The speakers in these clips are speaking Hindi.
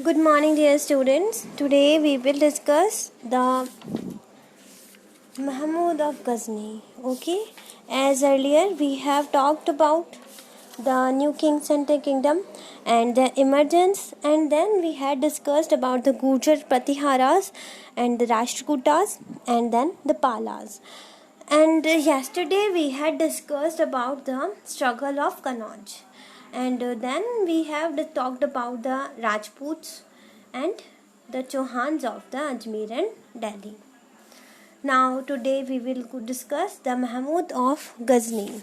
Good morning, dear students. Today we will discuss the Mahmud of Ghazni. Okay, as earlier we have talked about the new King Center Kingdom and their emergence, and then we had discussed about the Gujar Pratiharas and the Rashtrakutas and then the Palas. And yesterday we had discussed about the struggle of Kannauj, and then we have talked about the Rajputs and the Chauhans of the Ajmer and Delhi. Now today we will discuss the Mahmud of Ghazni.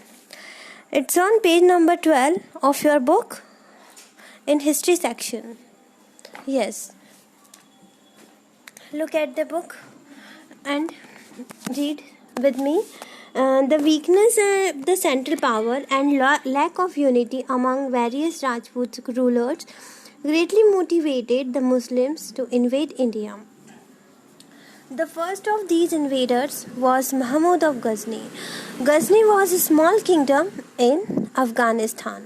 It's on page number 12 of your book in history section. Yes. Look at the book and read with me. The weakness of the central power and lack of unity among various Rajput rulers greatly motivated the Muslims to invade India. The first of these invaders was Mahmud of Ghazni. Ghazni was a small kingdom in Afghanistan.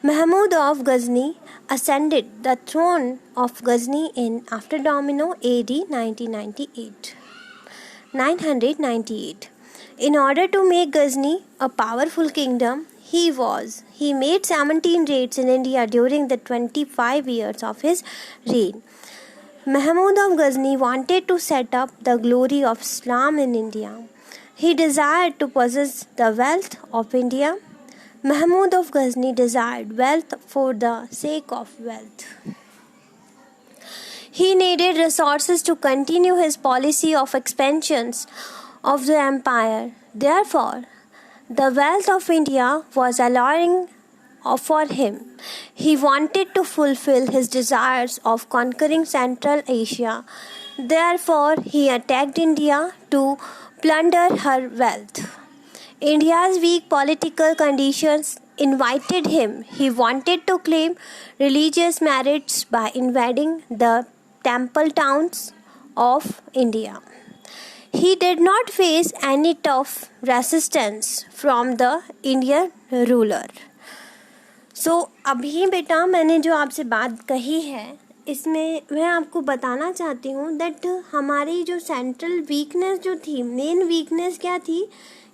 Mahmud of Ghazni ascended the throne of Ghazni in after Domino AD 998. In order to make Ghazni a powerful kingdom, he made 17 raids in India during the 25 years of his reign. Mahmud of Ghazni wanted to set up the glory of Islam in India. He desired to possess the wealth of India. Mahmud of Ghazni desired wealth for the sake of wealth. He needed resources to continue his policy of expansions of the empire. Therefore, the wealth of India was alluring for him. He wanted to fulfill his desires of conquering Central Asia. Therefore, he attacked India to plunder her wealth. India's weak political conditions invited him. He wanted to claim religious merits by invading the temple towns of India. He did not face any tough resistance from the Indian ruler. अभी बेटा मैंने जो आपसे बात कही है इसमें मैं आपको बताना चाहती हूँ दैट हमारी जो सेंट्रल वीकनेस जो थी, मेन वीकनेस क्या थी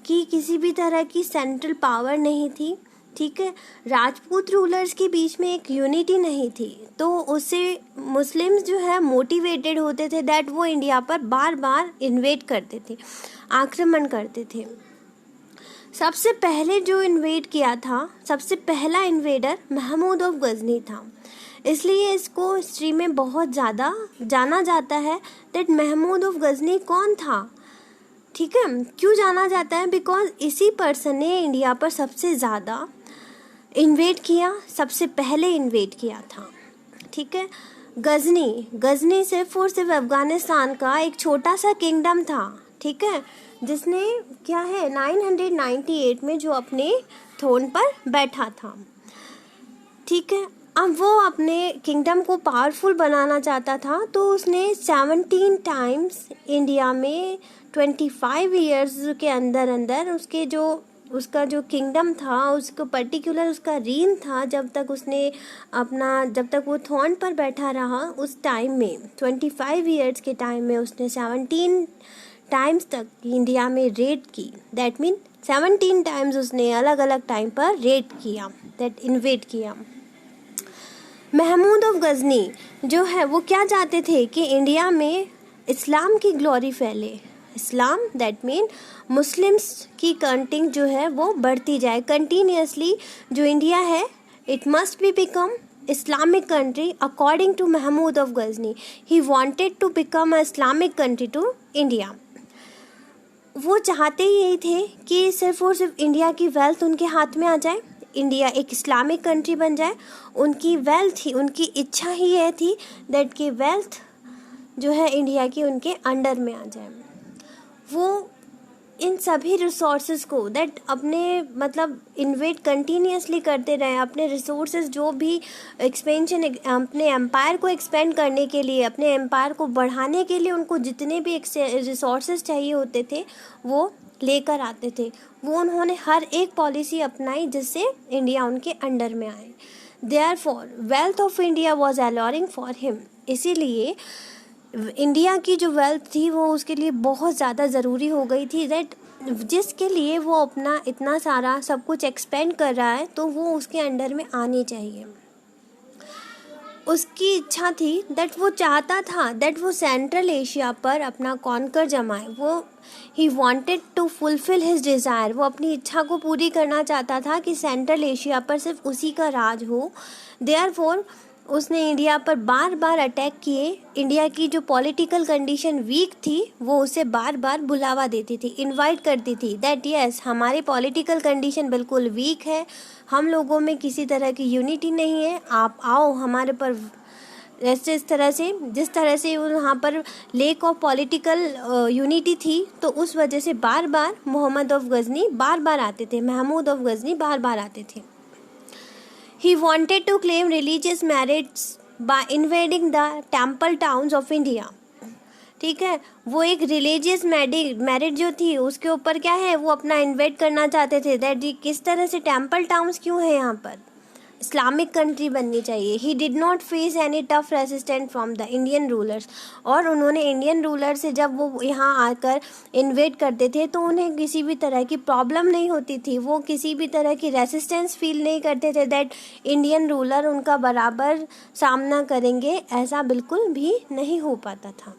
कि किसी भी तरह की सेंट्रल पावर नहीं थी. ठीक है, राजपूत रूलर्स के बीच में एक यूनिटी नहीं थी, तो उससे मुस्लिम्स जो है मोटिवेटेड होते थे दैट वो इंडिया पर बार बार इन्वेड करते थे, आक्रमण करते थे. सबसे पहले जो इन्वेड किया था, सबसे पहला इन्वेडर महमूद ऑफ गजनी था. इसलिए इसको हिस्ट्री में बहुत ज़्यादा जाना जाता है दैट महमूद ऑफ गजनी कौन था. ठीक है, क्यों जाना जाता है? बिकॉज इसी पर्सन ने इंडिया पर सबसे ज़्यादा इन्वेड किया, सबसे पहले इन्वेड किया था. ठीक है, गजनी सिर्फ और सिर्फ अफगानिस्तान का एक छोटा सा किंगडम था. ठीक है, जिसने क्या है 998 में जो अपने थ्रोन पर बैठा था. ठीक है, अब वो अपने किंगडम को पावरफुल बनाना चाहता था, तो उसने 17 टाइम्स इंडिया में 25 ईयर्स के अंदर उसका जो किंगडम था, उसको पर्टिकुलर उसका रीन था, जब तक वो थ्रोन पर बैठा रहा, उस टाइम में 25 ईयर्स के टाइम में उसने 17 टाइम्स तक इंडिया में रेड की. दैट मीन 17 टाइम्स उसने अलग अलग टाइम पर रेड किया, दैट इन्वेड किया. महमूद ऑफ गजनी जो है वो क्या चाहते थे कि इंडिया में इस्लाम की ग्लोरी फैले. इस्लाम दैट मीन मुस्लिम्स की काउंटिंग जो है वो बढ़ती जाए कंटिन्यूसली. जो इंडिया है it must be become Islamic country according to Mahmud of Ghazni. He wanted to become a Islamic country to India. वो चाहते ही यही थे कि सिर्फ और सिर्फ इंडिया की वेल्थ उनके हाथ में आ जाए, इंडिया एक इस्लामिक कंट्री बन जाए. उनकी वेल्थ ही, उनकी इच्छा ही यह थी दैट कि वेल्थ जो है इंडिया की उनके अंडर में आ जाए. वो इन सभी रिसोर्सेज को दैट अपने इन्वेट कंटिन्यूसली करते रहे. अपने रिसोर्सेज जो भी एक्सपेंशन, अपने एम्पायर को एक्सपेंड करने के लिए, अपने एम्पायर को बढ़ाने के लिए उनको जितने भी रिसोर्सेज चाहिए होते थे वो लेकर आते थे. वो उन्होंने हर एक पॉलिसी अपनाई जिससे इंडिया उनके अंडर में आए. Therefore, wealth of India was alluring for him. इसीलिए इंडिया की जो वेल्थ थी वो उसके लिए बहुत ज़्यादा ज़रूरी हो गई थी, दैट जिसके लिए वो अपना इतना सारा सब कुछ एक्सपेंड कर रहा है तो वो उसके अंडर में आनी चाहिए। उसकी इच्छा थी दैट वो चाहता था दैट वो सेंट्रल एशिया पर अपना कॉन्कर जमाए। वो he wanted to fulfil his desire, वो अपनी इच्छा को पूरी करना चाहता था कि सेंट्रल एशिया पर सिर्फ उसी का राज हो। देयरफॉर उसने इंडिया पर बार बार अटैक किए। इंडिया की जो पॉलिटिकल कंडीशन वीक थी वो उसे बार बार बुलावा देती थी, इनवाइट करती थी दैट यस हमारी पॉलिटिकल कंडीशन बिल्कुल वीक है, हम लोगों में किसी तरह की यूनिटी नहीं है, आप आओ हमारे पर। ऐसे इस तरह से जिस तरह से वहाँ पर लेक ऑफ पॉलिटिकल यूनिटी थी तो उस वजह से बार बार मोहम्मद ऑफ गजनी बार बार आते थे, महमूद ऑफ गजनी बार बार आते थे। He wanted to claim religious merits by invading the temple towns of India. ठीक है, वो एक रिलीजियस मेरिट जो थी उसके ऊपर क्या है वो अपना इन्वेट करना चाहते थे दैट जी किस तरह से टेम्पल टाउन्स क्यों है, यहाँ पर इस्लामिक कंट्री बननी चाहिए। He did not face any tough resistant from the Indian rulers, और उन्होंने इंडियन रूलर से जब वो यहाँ आकर इन्वेट करते थे तो उन्हें किसी भी तरह की प्रॉब्लम नहीं होती थी, वो किसी भी तरह की रेसिस्टेंस फील नहीं करते थे दैट इंडियन रूलर उनका बराबर सामना करेंगे, ऐसा बिल्कुल भी नहीं हो पाता था।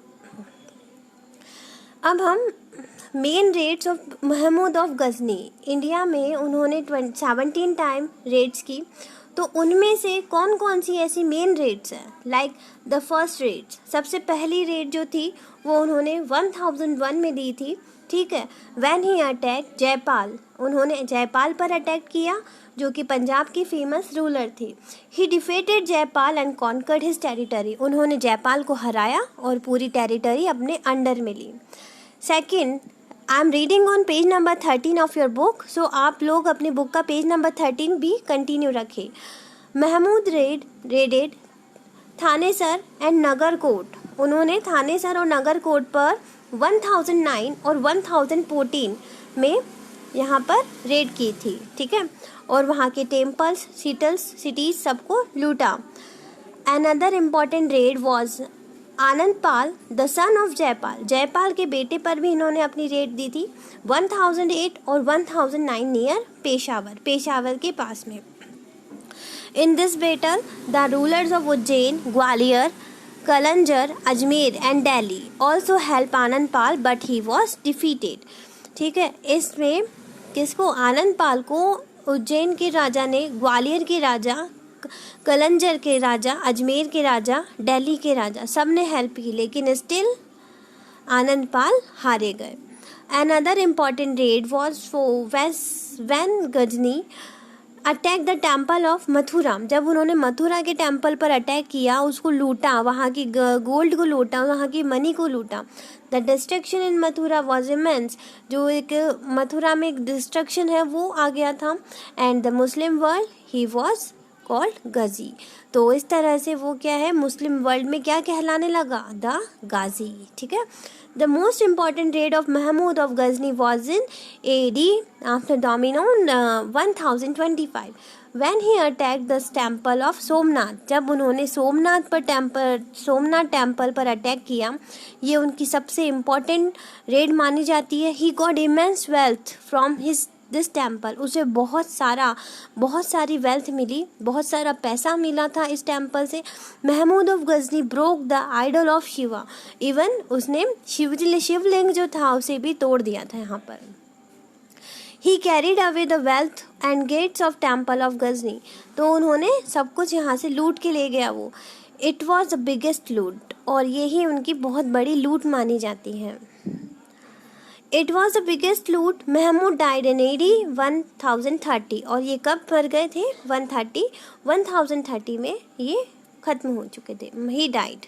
अब हम main raids of Mahmud of Ghazni, India में उन्होंने 17 टाइम रेड्स की, तो उनमें से कौन कौन सी ऐसी मेन रेड्स हैं। लाइक द फर्स्ट रेड, सबसे पहली रेड जो थी वो उन्होंने 1001 में दी थी। ठीक है, व्हेन ही अटैक जयपाल, उन्होंने जयपाल पर अटैक किया जो कि पंजाब की फेमस रूलर थी। He defeated Jaipal and conquered his territory, उन्होंने जयपाल को हराया और पूरी टेरिटरी अपने अंडर में ली। Second, I am reading on page number 13 of your book, so आप लोग अपनी बुक का पेज नंबर 13 भी कंटिन्यू रखें। महमूद रेडेड थानेसर एंड नगरकोट, उन्होंने थानेसर और नगरकोट पर 1009 और 1014 में यहाँ पर रेड की थी। ठीक है, और वहाँ के टेम्पल्स सिटीज सबको लूटा। Another important raid was Anandpal the son of Jaipal, Jaipal के बेटे पर भी इन्होंने अपनी रेड दी थी 1008 और 1009 नियर पेशावर के पास में। In this battle the rulers of Ujjain, Gwalior, Kalinjar, Ajmer and Delhi also help Anandpal but he was defeated. ठीक है, इसमें किसको, आनंदपाल को उज्जैन के राजा ने, ग्वालियर के राजा, कलंजर के राजा, अजमेर के राजा, दिल्ली के राजा सब ने हेल्प की, लेकिन स्टिल आनंदपाल हारे गए। Another important raid was when Ghazni attack the temple of Mathura, जब उन्होंने मथुरा के टेम्पल पर अटैक किया, उसको लूटा, वहाँ की गोल्ड को लूटा, वहाँ की मनी को लूटा। The destruction in Mathura was immense, जो एक मथुरा में एक डिस्ट्रक्शन है वो आ गया था। And the Muslim world he was called Ghazi, तो इस तरह से वो क्या है मुस्लिम वर्ल्ड में क्या कहलाने लगा, द गाजी। ठीक है, the most important raid of Mahmud of Ghazni was in AD after dominion 1025 when he attack the temple of Somnath, जब उन्होंने सोमनाथ टेम्पल पर अटैक किया, ये उनकी सबसे इम्पॉर्टेंट रेड मानी जाती है। He got immense wealth from his this temple, उसे बहुत सारी वेल्थ मिली, बहुत सारा पैसा मिला था इस टेम्पल से। Mahmud of Ghazni broke the idol of Shiva, even उसने शिवलिंग जो था उसे भी तोड़ दिया था यहाँ पर। He carried away the wealth and gates of temple of Ghazni, तो उन्होंने सब कुछ यहाँ से लूट के ले गया वो। इट वॉज द बिगेस्ट लूट, और यही उनकी बहुत बड़ी लूट मानी जाती है। इट वॉज द बिगेस्ट लूट। महमूद डाइड इन AD 1030, और ये कब मर गए थे, 1030 में ये खत्म हो चुके थे, he died.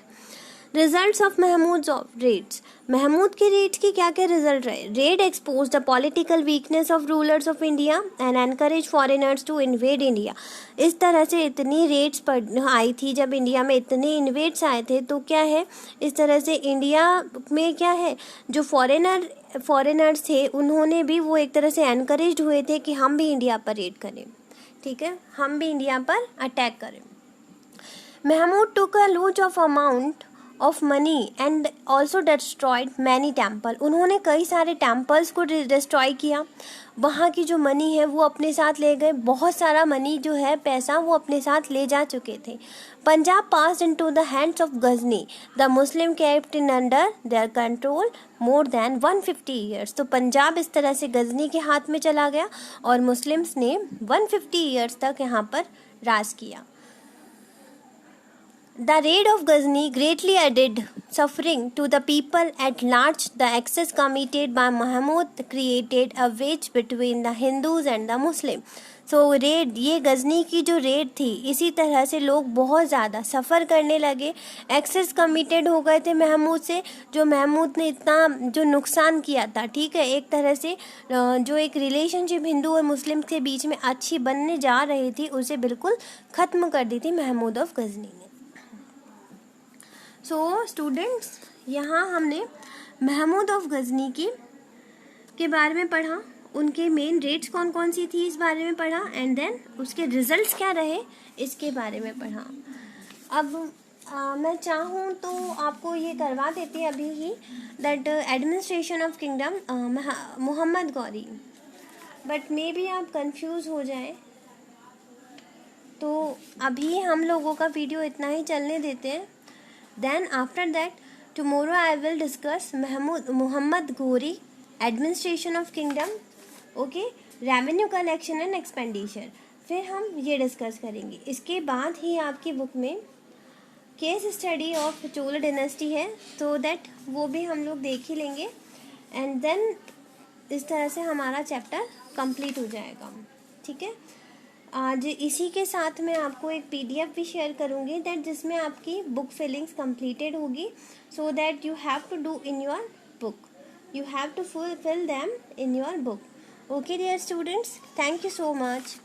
Results of Mahmud of raids, Mahmud के रेड्स की क्या क्या रिजल्ट रहे। Raid expose the political weakness of rulers of India and encourage foreigners to invade India. इस तरह से इतनी रेड्स पर आई थी, जब इंडिया में इतने इन्वेड्स आए थे तो क्या है, इस तरह से इंडिया में क्या है, जो फॉरेनर्स थे उन्होंने भी वो एक तरह से एनकरेज हुए थे कि हम भी इंडिया पर रेड करें। ठीक है, हम भी इंडिया पर अटैक करें। Mahmood took a huge of amount of money and also destroyed many temple। उन्होंने कई सारे टेम्पल्स को डिस्ट्रॉय किया, वहाँ की जो मनी है वो अपने साथ ले गए, बहुत सारा मनी जो है पैसा वो अपने साथ ले जा चुके थे। Punjab passed into the hands of Ghazni, the Muslim kept in under their control more than 150 years। तो पंजाब इस तरह से गजनी के हाथ में चला गया और मुस्लिम्स ने 150 ईयर्स तक यहाँ पर राज किया। The raid of Ghazni greatly added suffering to the people at large। The excess committed by Mahmud created a wedge between the Hindus and the Muslims। So red, ये गजनी की जो रेड थी, इसी तरह से लोग बहुत ज़्यादा सफ़र करने लगे, एक्सेस कमिटेड हो गए थे महमूद से, जो महमूद ने इतना जो नुकसान किया था, ठीक है, एक तरह से जो एक रिलेशनशिप हिंदू और मुस्लिम के बीच में अच्छी बनने जा रही थी, उसे बिल्कुल ख़त्म कर दी थी महमूद ऑफ गजनी ने। सो स्टूडेंट्स, यहाँ हमने महमूद ऑफ गजनी के बारे में पढ़ा, उनके मेन रेट्स कौन कौन सी थी इस बारे में पढ़ा, एंड देन उसके रिजल्ट्स क्या रहे इसके बारे में पढ़ा। अब मैं चाहूँ तो आपको ये करवा देती है अभी ही, that administration of kingdom Muhammad Ghori, but may be आप कंफ्यूज हो जाए, तो अभी हम लोगों का वीडियो इतना ही चलने देते हैं। Then after that tomorrow I will discuss Muhammad Ghori, administration of kingdom, okay, revenue collection and expenditure, फिर हम ये डिस्कस करेंगे। इसके बाद ही आपकी बुक में case study of Chola dynasty है, तो दैट वो भी हम लोग देख ही लेंगे, एंड देन इस तरह से हमारा चैप्टर कंप्लीट हो जाएगा, ठीक है। आज इसी के साथ मैं आपको एक PDF भी शेयर करूँगी, दैट जिसमें आपकी बुक फिलिंग्स कंप्लीटेड होगी, so that you have to do in your book, you have to fill them in your book. Okay dear students, thank you so much.